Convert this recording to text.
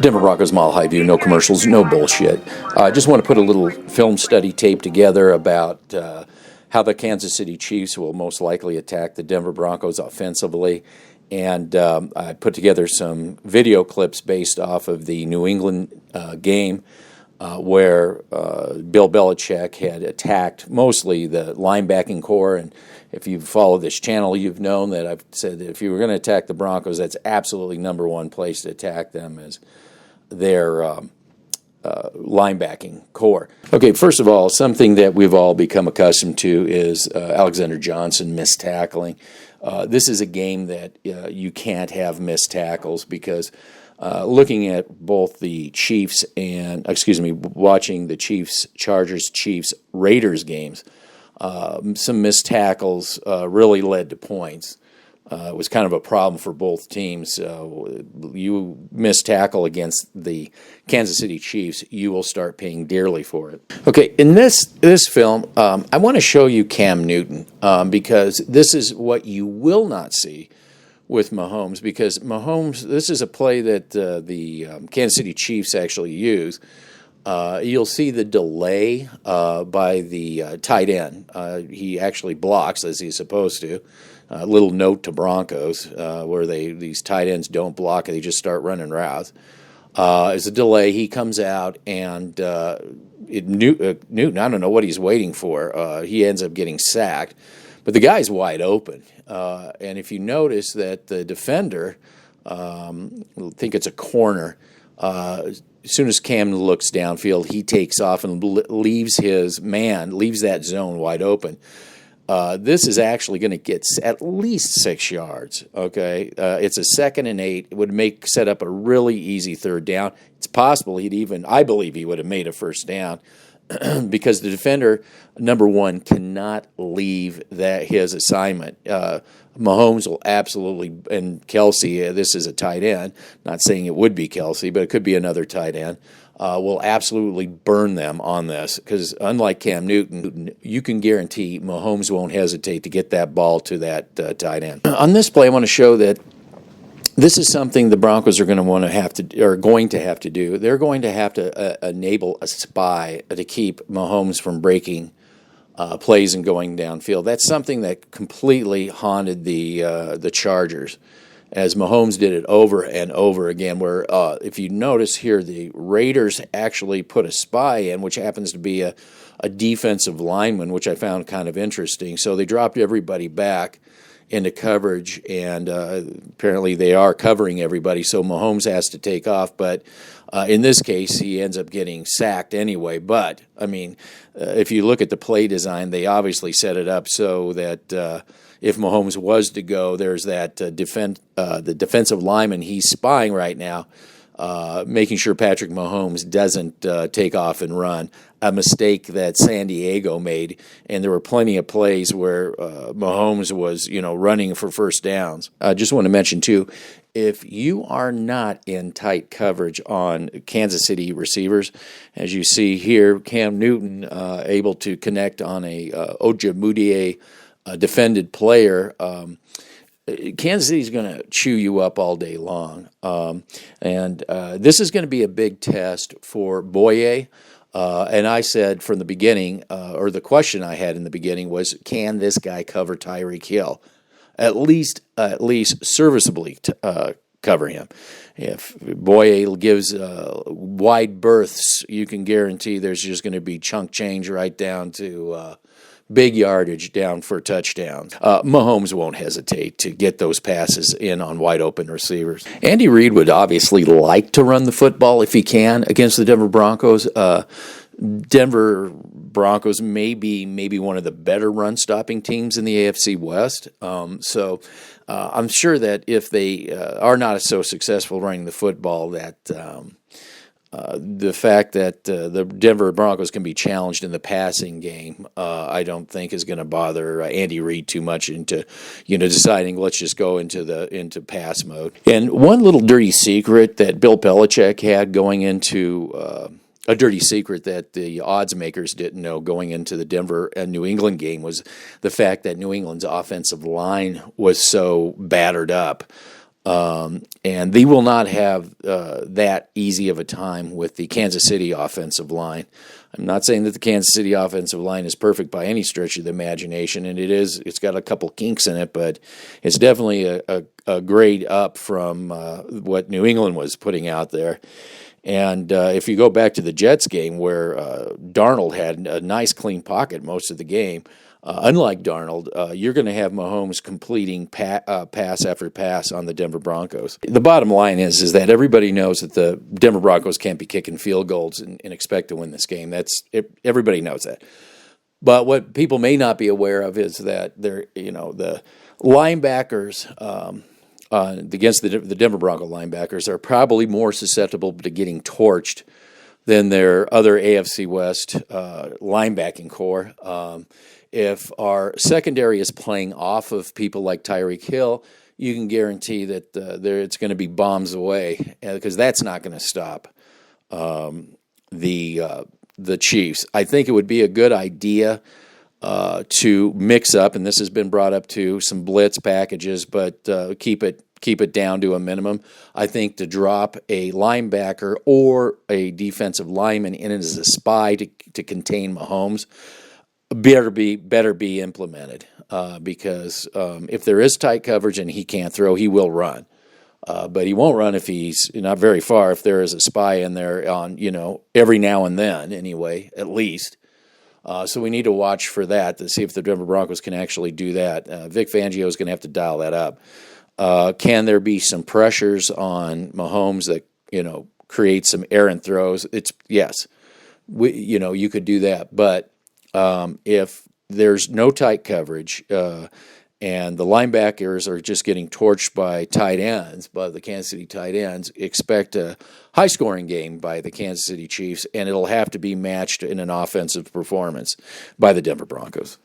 Denver Broncos Mile High View, no commercials, no bullshit. I just want to put a little film study tape together about how the Kansas City Chiefs will most likely attack the Denver Broncos offensively. And I put together some video clips based off of the New England game where Bill Belichick had attacked mostly the linebacking core. And if you've followed this channel, you've known that I've said that if you were going to attack the Broncos, that's absolutely number one place to attack them is their linebacking core. Okay, first of all, something that we've all become accustomed to is Alexander Johnson missed tackling. This is a game that you can't have missed tackles because looking at both the Chiefs and, watching the Chiefs, Chargers, Chiefs, Raiders games, some missed tackles really led to points. It was kind of a problem for both teams. You miss tackle against the Kansas City Chiefs, you will start paying dearly for it. Okay, in this film, I want to show you Cam Newton because this is what you will not see with Mahomes, because Mahomes, this is a play that the Kansas City Chiefs actually use. You'll see the delay by the tight end. He actually blocks as he's supposed to. A little note to Broncos where these tight ends don't block, they just start running routes. As a delay, he comes out and Newton, I don't know what he's waiting for. He ends up getting sacked, but the guy's wide open. And if you notice that the defender, I think it's a corner, as soon as Cam looks downfield, he takes off and leaves that zone wide open. This is actually going to get at least 6 yards, okay? It's a 2nd and 8. It would set up a really easy third down. It's possible I believe he would have made a first down because the defender, number one, cannot leave his assignment. Mahomes will absolutely, and Kelsey, this is a tight end, not saying it would be Kelsey, but it could be another tight end, will absolutely burn them on this because unlike Cam Newton, you can guarantee Mahomes won't hesitate to get that ball to that tight end. On this play, I want to show that this is something the Broncos are going to have to do. They're going to have to enable a spy to keep Mahomes from breaking plays and going downfield. That's something that completely haunted the Chargers, as Mahomes did it over and over again, where if you notice here, the Raiders actually put a spy in, which happens to be a defensive lineman, which I found kind of interesting. So they dropped everybody back into coverage, and apparently they are covering everybody, so Mahomes has to take off. But in this case, he ends up getting sacked anyway. But, I mean, if you look at the play design, they obviously set it up so that if Mahomes was to go, there's that the defensive lineman he's spying right now, making sure Patrick Mahomes doesn't take off and run, a mistake that San Diego made. And there were plenty of plays where Mahomes was, running for first downs. I just want to mention, too, if you are not in tight coverage on Kansas City receivers, as you see here, Cam Newton able to connect on a Ojemudia defended player, Kansas City is going to chew you up all day long. And this is going to be a big test for Bouye. And I said from the beginning, or the question I had in the beginning was, can this guy cover Tyreek Hill? At least serviceably cover him. If Bouye gives wide berths, you can guarantee there's just going to be chunk change right down to big yardage down for touchdowns. Mahomes won't hesitate to get those passes in on wide open receivers. Andy Reid would obviously like to run the football if he can against the Denver Broncos. Denver Broncos may be one of the better run-stopping teams in the AFC West. So I'm sure that if they are not so successful running the football, that the fact that the Denver Broncos can be challenged in the passing game, I don't think is going to bother Andy Reid too much into, deciding let's just go into pass mode. And one little dirty secret that Bill Belichick had going into a dirty secret that the odds makers didn't know going into the Denver and New England game was the fact that New England's offensive line was so battered up. And they will not have that easy of a time with the Kansas City offensive line. I'm not saying that the Kansas City offensive line is perfect by any stretch of the imagination, and it's got a couple kinks in it, but it's definitely a grade up from what New England was putting out there. And if you go back to the Jets game where Darnold had a nice clean pocket most of the game, unlike Darnold, you're going to have Mahomes completing pass after pass on the Denver Broncos. The bottom line is that everybody knows that the Denver Broncos can't be kicking field goals and expect to win this game. Everybody knows that. But what people may not be aware of is that the linebackers against the Denver Bronco linebackers are probably more susceptible to getting torched than their other AFC West linebacking core. If our secondary is playing off of people like Tyreek Hill, you can guarantee that it's going to be bombs away because that's not going to stop the Chiefs. I think it would be a good idea to mix up, and this has been brought up too, some blitz packages, but keep it down to a minimum. I think to drop a linebacker or a defensive lineman in as a spy to contain Mahomes better be implemented because if there is tight coverage and he can't throw, he will run. But he won't run if he's not very far. If there is a spy in there on, every now and then anyway, at least. So we need to watch for that to see if the Denver Broncos can actually do that. Vic Fangio is going to have to dial that up. Can there be some pressures on Mahomes that create some errant throws? Yes, you could do that. But if there's no tight coverage and the linebackers are just getting torched by the Kansas City tight ends, expect a high-scoring game by the Kansas City Chiefs, and it'll have to be matched in an offensive performance by the Denver Broncos.